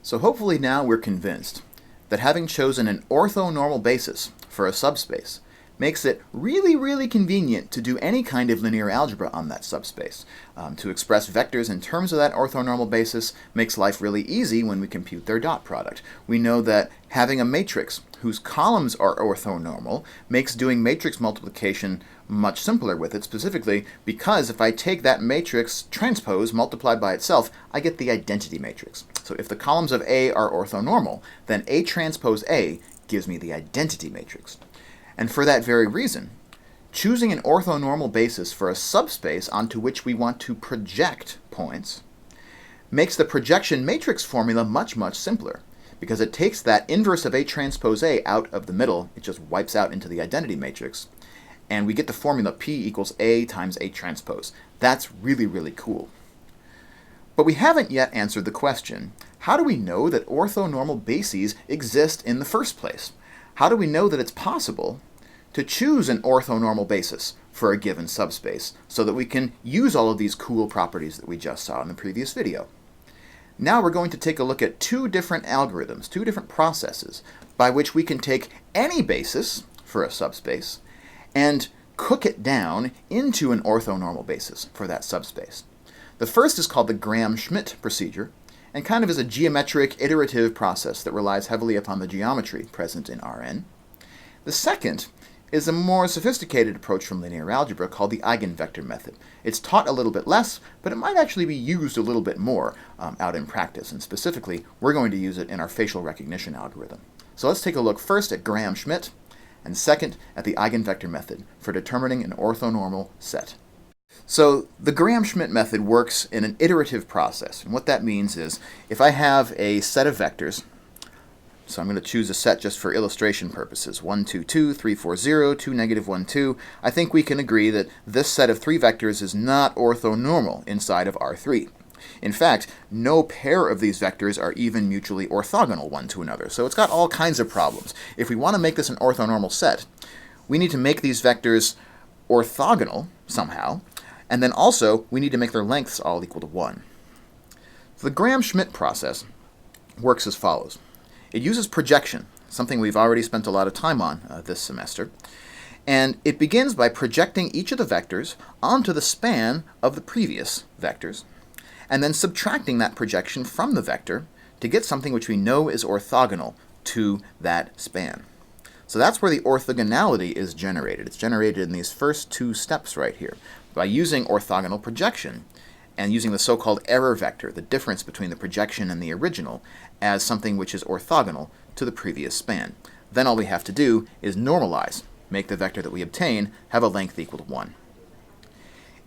So hopefully now we're convinced that having chosen an orthonormal basis for a subspace makes it really convenient to do any kind of linear algebra on that subspace. To express vectors in terms of that orthonormal basis makes life really easy when we compute their dot product. We know that having a matrix whose columns are orthonormal makes doing matrix multiplication much simpler with it, specifically because if I take that matrix transpose multiplied by itself, I get the identity matrix. So if the columns of A are orthonormal, then A transpose A gives me the identity matrix. And for that very reason, choosing an orthonormal basis for a subspace onto which we want to project points makes the projection matrix formula much simpler, because it takes that inverse of A transpose A out of the middle. It just wipes out into the identity matrix, and we get the formula P equals A times A transpose. That's really cool. But we haven't yet answered the question, how do we know that orthonormal bases exist in the first place? How do we know that it's possible to choose an orthonormal basis for a given subspace so that we can use all of these cool properties that we just saw in the previous video? Now we're going to take a look at two different algorithms, two different processes by which we can take any basis for a subspace and cook it down into an orthonormal basis for that subspace. The first is called the Gram-Schmidt procedure, and kind of is a geometric iterative process that relies heavily upon the geometry present in Rn. The second is a more sophisticated approach from linear algebra called the eigenvector method. It's taught a little bit less, but it might actually be used a little bit more out in practice, and specifically we're going to use it in our facial recognition algorithm. So let's take a look first at Gram-Schmidt, and second at the eigenvector method for determining an orthonormal set. So the Gram-Schmidt method works in an iterative process, and what that means is if I have a set of vectors, so I'm going to choose a set just for illustration purposes, 1, 2, 2, 3, 4, 0, 2, negative 1, 2, I think we can agree that this set of three vectors is not orthonormal inside of R3. In fact, no pair of these vectors are even mutually orthogonal one to another, so it's got all kinds of problems. If we want to make this an orthonormal set, we need to make these vectors orthogonal somehow, and then also we need to make their lengths all equal to 1. So the Gram-Schmidt process works as follows. It uses projection, something we've already spent a lot of time on this semester, and it begins by projecting each of the vectors onto the span of the previous vectors, and then subtracting that projection from the vector to get something which we know is orthogonal to that span. So that's where the orthogonality is generated. It's generated in these first two steps right here by using orthogonal projection and using the so-called error vector, the difference between the projection and the original, as something which is orthogonal to the previous span. Then all we have to do is normalize, make the vector that we obtain have a length equal to 1.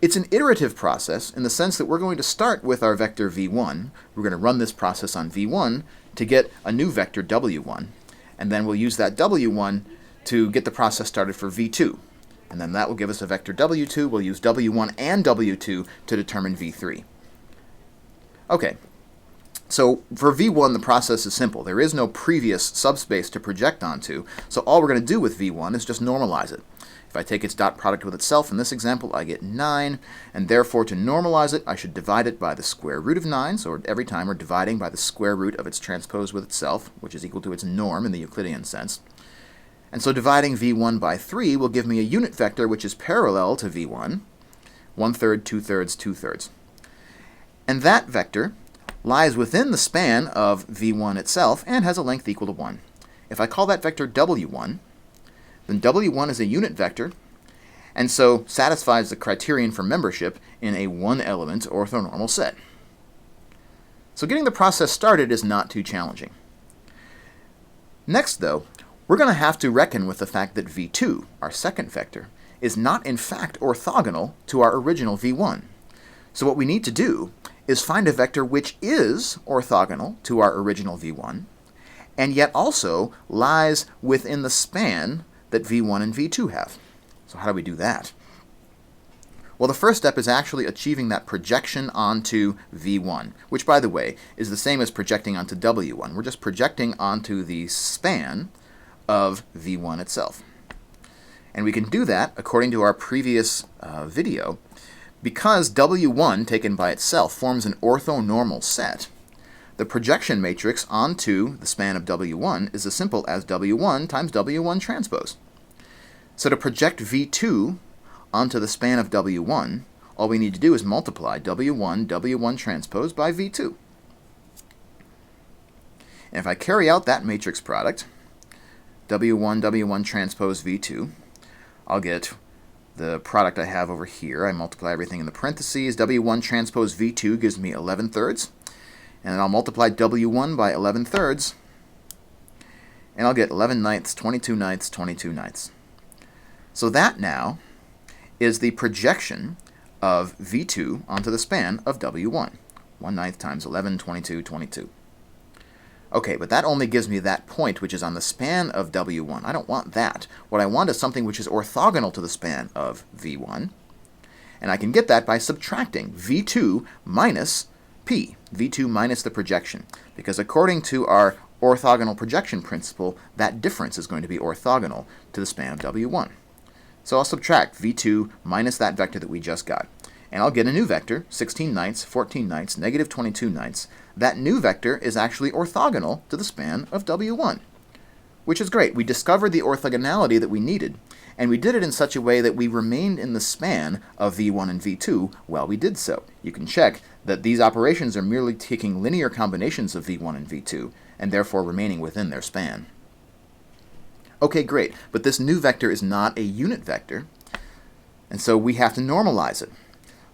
It's an iterative process in the sense that we're going to start with our vector v1. We're going to run this process on v1 to get a new vector w1, and then we'll use that w1 to get the process started for v2. And then that will give us a vector w2. We'll use w1 and w2 to determine v3. Okay, so for v1 the process is simple. There is no previous subspace to project onto, so all we're going to do with v1 is just normalize it. If I take its dot product with itself in this example, I get 9, and therefore to normalize it I should divide it by the square root of 9, so every time we're dividing by the square root of its transpose with itself, which is equal to its norm in the Euclidean sense. And so dividing v1 by 3 will give me a unit vector which is parallel to v1, 1/3, 2/3, 2/3. And that vector lies within the span of v1 itself and has a length equal to 1. If I call that vector w1, then w1 is a unit vector, and so satisfies the criterion for membership in a one-element orthonormal set. So getting the process started is not too challenging. Next, though, we're going to have to reckon with the fact that v2, our second vector, is not in fact orthogonal to our original v1. So what we need to do is find a vector which is orthogonal to our original v1, and yet also lies within the span that v1 and v2 have. So how do we do that? Well, the first step is actually achieving that projection onto v1, which, by the way, is the same as projecting onto w1. We're just projecting onto the span of v1 itself. And we can do that, according to our previous video, because w1 taken by itself forms an orthonormal set. the projection matrix onto the span of W1 is as simple as W1 times W1 transpose. So to project V2 onto the span of W1, all we need to do is multiply W1, W1 transpose by V2. And if I carry out that matrix product, W1, W1 transpose V2, I'll get the product I have over here. I multiply everything in the parentheses. W1 transpose V2 gives me 11 thirds. And then I'll multiply W1 by 11 thirds, and I'll get 11 ninths, 22 ninths, 22 ninths. So that now is the projection of V2 onto the span of W1. 1 ninth times 11, 22, 22. Okay, but that only gives me that point which is on the span of W1. I don't want that. What I want is something which is orthogonal to the span of V1. And I can get that by subtracting V2 minus P, V2 minus the projection. Because according to our orthogonal projection principle, that difference is going to be orthogonal to the span of W1. So I'll subtract V2 minus that vector that we just got. And I'll get a new vector, 16 ninths, 14 ninths, negative 22 ninths. That new vector is actually orthogonal to the span of W1, which is great. We discovered the orthogonality that we needed, and we did it in such a way that we remained in the span of V1 and V2 while we did so. You can check that these operations are merely taking linear combinations of V1 and V2, and therefore remaining within their span. Okay, great, but this new vector is not a unit vector, and so we have to normalize it.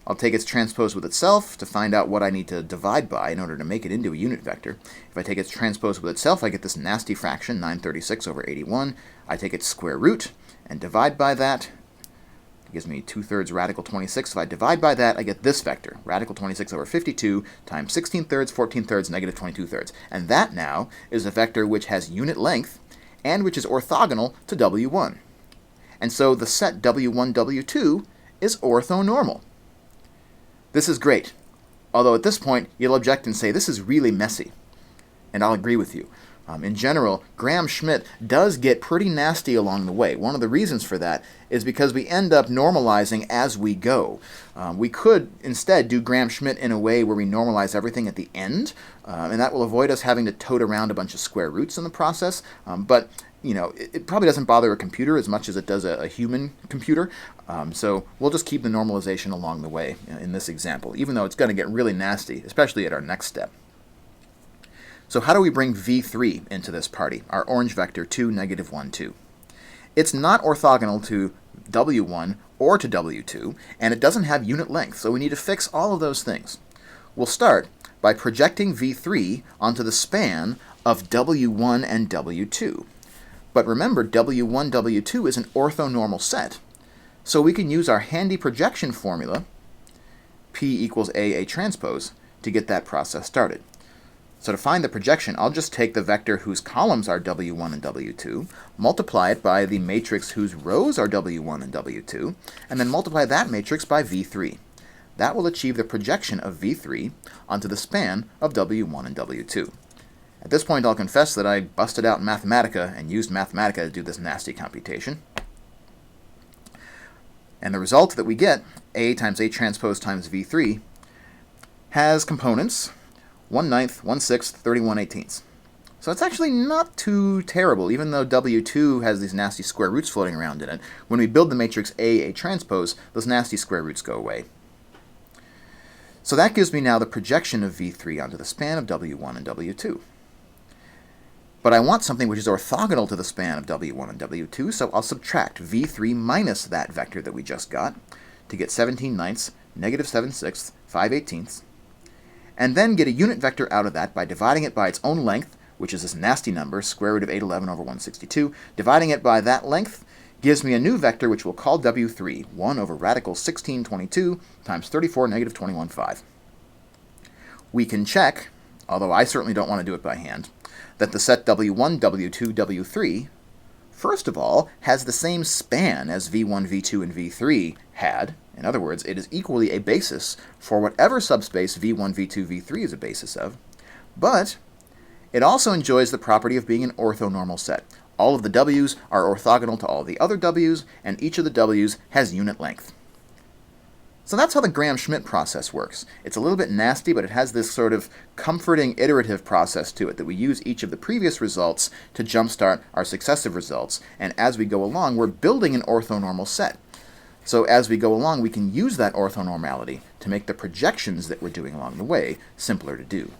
I'll take its transpose with itself to find out what I need to divide by in order to make it into a unit vector. If I take its transpose with itself, I get this nasty fraction, 936 over 81. I take its square root and divide by that. It gives me 2/3 radical 26. If I divide by that, I get this vector, radical 26 over 52 times 16 thirds, 14 thirds, negative 22 thirds. And that now is a vector which has unit length and which is orthogonal to W1. And so the set W1, W2 is orthonormal. This is great, although at this point you'll object and say this is really messy, and I'll agree with you. In general, Gram-Schmidt does get pretty nasty along the way. One of the reasons for that is because we end up normalizing as we go. We could instead do Gram-Schmidt in a way where we normalize everything at the end, and that will avoid us having to tote around a bunch of square roots in the process, but you know, it probably doesn't bother a computer as much as it does a human computer. So we'll just keep the normalization along the way in this example, even though it's going to get really nasty, especially at our next step. So how do we bring V3 into this party, our orange vector 2, negative 1, 2? It's not orthogonal to W1 or to W2, and it doesn't have unit length, so we need to fix all of those things. We'll start by projecting V3 onto the span of W1 and W2. But remember, W1, W2 is an orthonormal set. So we can use our handy projection formula, P equals A transpose, to get that process started. So to find the projection, I'll just take the vector whose columns are W1 and W2, multiply it by the matrix whose rows are W1 and W2, and then multiply that matrix by V3. That will achieve the projection of V3 onto the span of W1 and W2. At this point, I'll confess that I busted out Mathematica and used Mathematica to do this nasty computation. And the result that we get, A times A transpose times V3, has components 1 9th, 1 6th, 31 18ths. So it's actually not too terrible, even though W2 has these nasty square roots floating around in it. When we build the matrix A transpose, those nasty square roots go away. So that gives me now the projection of V3 onto the span of W1 and W2. But I want something which is orthogonal to the span of W1 and W2, so I'll subtract V3 minus that vector that we just got to get 17 ninths, negative 7 sixths, 5 18ths, and then get a unit vector out of that by dividing it by its own length, which is this nasty number, square root of 811 over 162. Dividing it by that length gives me a new vector which we'll call W3, 1 over radical 1622 times 34 negative 21 5. We can check, although I certainly don't want to do it by hand, that the set W1, W2, W3, first of all, has the same span as V1, V2, and V3 had. In other words, it is equally a basis for whatever subspace V1, V2, V3 is a basis of. But it also enjoys the property of being an orthonormal set. All of the W's are orthogonal to all the other W's, and each of the W's has unit length. So that's how the Gram-Schmidt process works. It's a little bit nasty, but it has this sort of comforting iterative process to it that we use each of the previous results to jumpstart our successive results, and as we go along, we're building an orthonormal set. So as we go along, we can use that orthonormality to make the projections that we're doing along the way simpler to do.